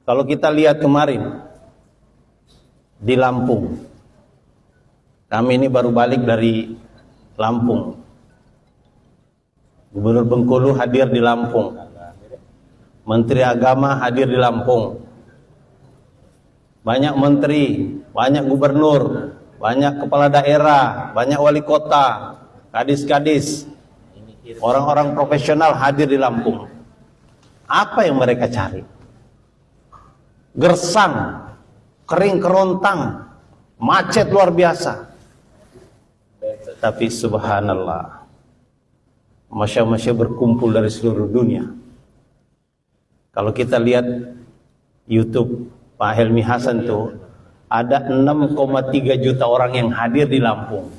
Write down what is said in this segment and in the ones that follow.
Kalau kita lihat kemarin di Lampung, kami ini baru balik dari Lampung. Gubernur Bengkulu hadir di Lampung, Menteri Agama hadir di Lampung, banyak menteri, banyak gubernur, banyak kepala daerah, banyak wali kota, kadis-kadis, orang-orang profesional hadir di Lampung. Apa yang mereka cari? Gersang, kering kerontang, macet luar biasa. Tapi subhanallah, masya-masya berkumpul dari seluruh dunia. Kalau kita lihat YouTube Pak Helmi Hasan tuh, ada 6,3 juta orang yang hadir di Lampung.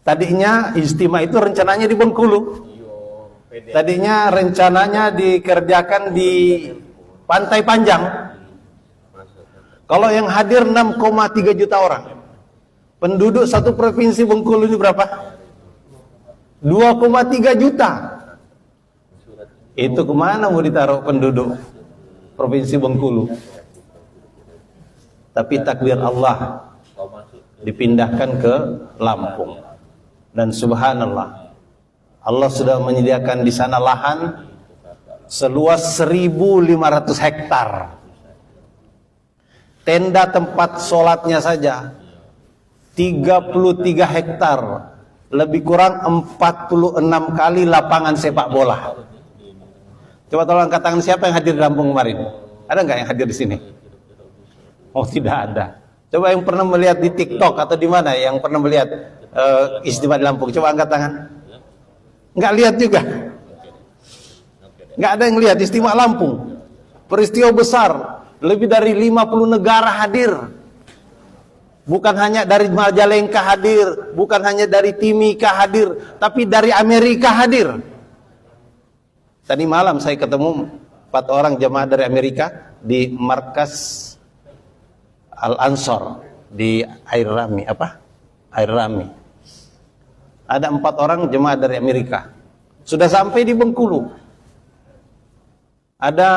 Tadinya istimewa itu rencananya di Bengkulu. Tadinya rencananya dikerjakan di Pantai Panjang. Kalau yang hadir 6,3 juta orang. Penduduk satu provinsi Bengkulu ini berapa? 2,3 juta. Itu kemana mau ditaruh penduduk provinsi Bengkulu? Tapi takdir Allah dipindahkan ke Lampung. Dan subhanallah, Allah sudah menyediakan di sana lahan seluas 1.500 hektar. Tenda tempat sholatnya saja 33 hektar, lebih kurang 46 kali lapangan sepak bola. Coba tolong angkat tangan, siapa yang hadir di Lampung kemarin? Ada nggak yang hadir di sini? Oh, tidak ada. Coba yang pernah melihat di TikTok atau di mana yang pernah melihat istimewa di Lampung, coba angkat tangan. Nggak lihat juga. Nggak ada yang lihat istimewa Lampung. Peristiwa besar, lebih dari 50 negara hadir. Bukan hanya dari Majalengka hadir, bukan hanya dari Timika hadir, tapi dari Amerika hadir. Tadi malam saya ketemu 4 orang jemaah dari Amerika di markas Al-Ansor di Air Rami. Air Rami. Ada 4 orang jemaah dari Amerika. Sudah sampai di Bengkulu. Ada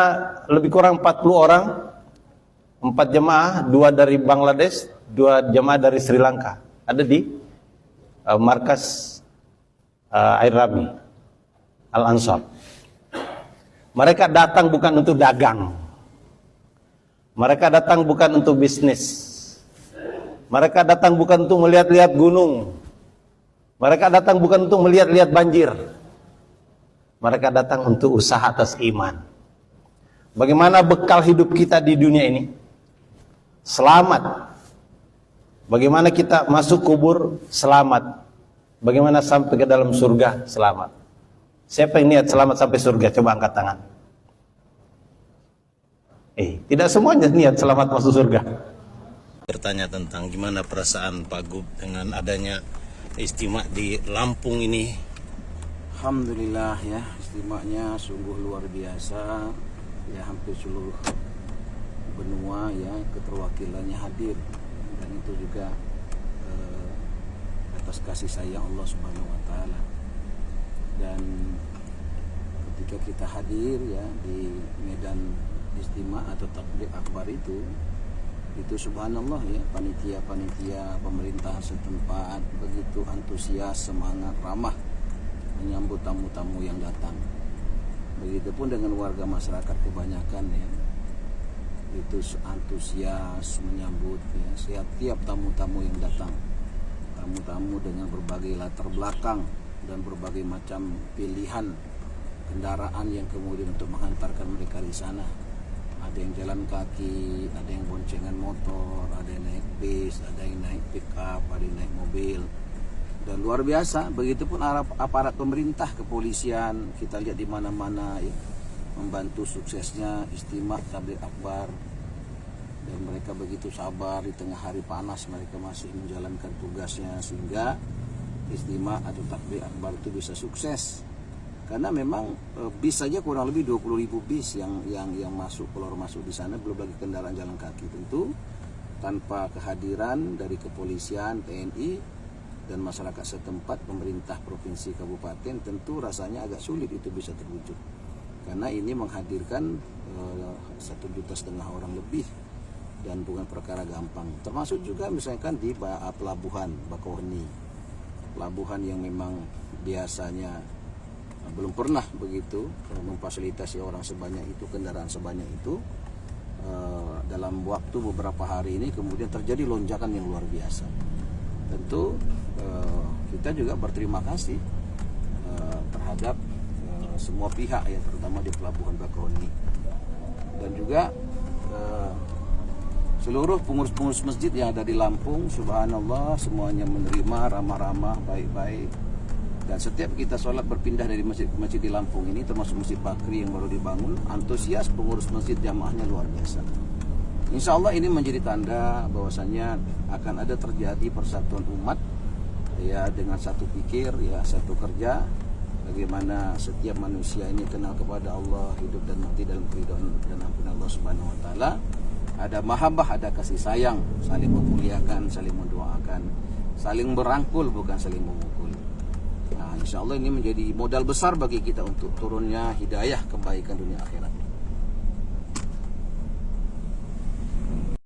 lebih kurang 40 orang, 4 jemaah, 2 dari Bangladesh, 2 jemaah dari Sri Lanka. Ada di markas Air Rami, Al-Ansor. Mereka datang bukan untuk dagang. Mereka datang bukan untuk bisnis. Mereka datang bukan untuk melihat-lihat gunung. Mereka datang bukan untuk melihat-lihat banjir. Mereka datang untuk usaha atas iman. Bagaimana bekal hidup kita di dunia ini? Selamat. Bagaimana kita masuk kubur? Selamat. Bagaimana sampai ke dalam surga? Selamat. Siapa yang niat selamat sampai surga? Coba angkat tangan. Tidak semuanya niat selamat masuk surga. Bertanya tentang gimana perasaan Pak Gub dengan adanya istimewa di Lampung ini. Alhamdulillah ya, istimewanya sungguh luar biasa. Ya, hampir seluruh benua ya keterwakilannya hadir, dan itu juga atas kasih sayang Allah Subhanahu wa taala. Dan ketika kita hadir ya di medan istimewa atau takbir akbar itu subhanallah ya, panitia pemerintah setempat begitu antusias, semangat, ramah menyambut tamu-tamu yang datang. Begitupun dengan warga masyarakat kebanyakan ya, itu antusias menyambut ya setiap tamu-tamu yang datang. Tamu-tamu dengan berbagai latar belakang dan berbagai macam pilihan kendaraan yang kemudian untuk menghantarkan mereka di sana. Ada yang jalan kaki, ada yang boncengan motor, ada yang naik bis, ada yang naik pick up, ada yang naik mobil. Dan luar biasa, begitupun aparat pemerintah, kepolisian, kita lihat di mana-mana ya, membantu suksesnya istimewa takbir akbar. Dan mereka begitu sabar di tengah hari panas, mereka masih menjalankan tugasnya sehingga istimewa atau takbir akbar itu bisa sukses. Karena memang bis saja kurang lebih 20.000 bis yang masuk, keluar masuk di sana, belum lagi kendaraan jalan kaki. Tentu tanpa kehadiran dari kepolisian, TNI dan masyarakat setempat, pemerintah provinsi kabupaten, tentu rasanya agak sulit itu bisa terwujud. karena ini menghadirkan 1,5 juta orang lebih dan bukan perkara gampang. Termasuk juga misalkan di pelabuhan Bakauheni, pelabuhan yang memang biasanya belum pernah begitu memfasilitasi orang sebanyak itu, kendaraan sebanyak itu. Dalam waktu beberapa hari ini kemudian terjadi lonjakan yang luar biasa. Tentu kita juga berterima kasih terhadap semua pihak ya, terutama di pelabuhan Bakauheni, dan juga seluruh pengurus-pengurus masjid yang ada di Lampung. Subhanallah, semuanya menerima, ramah-ramah, baik-baik. Dan setiap kita sholat berpindah dari masjid ke masjid di Lampung ini, termasuk Masjid Bakri yang baru dibangun, antusias pengurus masjid jamaahnya luar biasa. Insya Allah ini menjadi tanda bahwasannya akan ada terjadi persatuan umat ya, dengan satu pikir ya, satu kerja. Bagaimana setiap manusia ini kenal kepada Allah, hidup dan mati dalam keridhaan dan ampunan Allah Subhanahu wa taala. Ada mahabbah, ada kasih sayang, saling memuliakan, saling mendoakan, saling berangkul bukan saling memukul. Nah, insya Allah ini menjadi modal besar bagi kita untuk turunnya hidayah kebaikan dunia akhirat.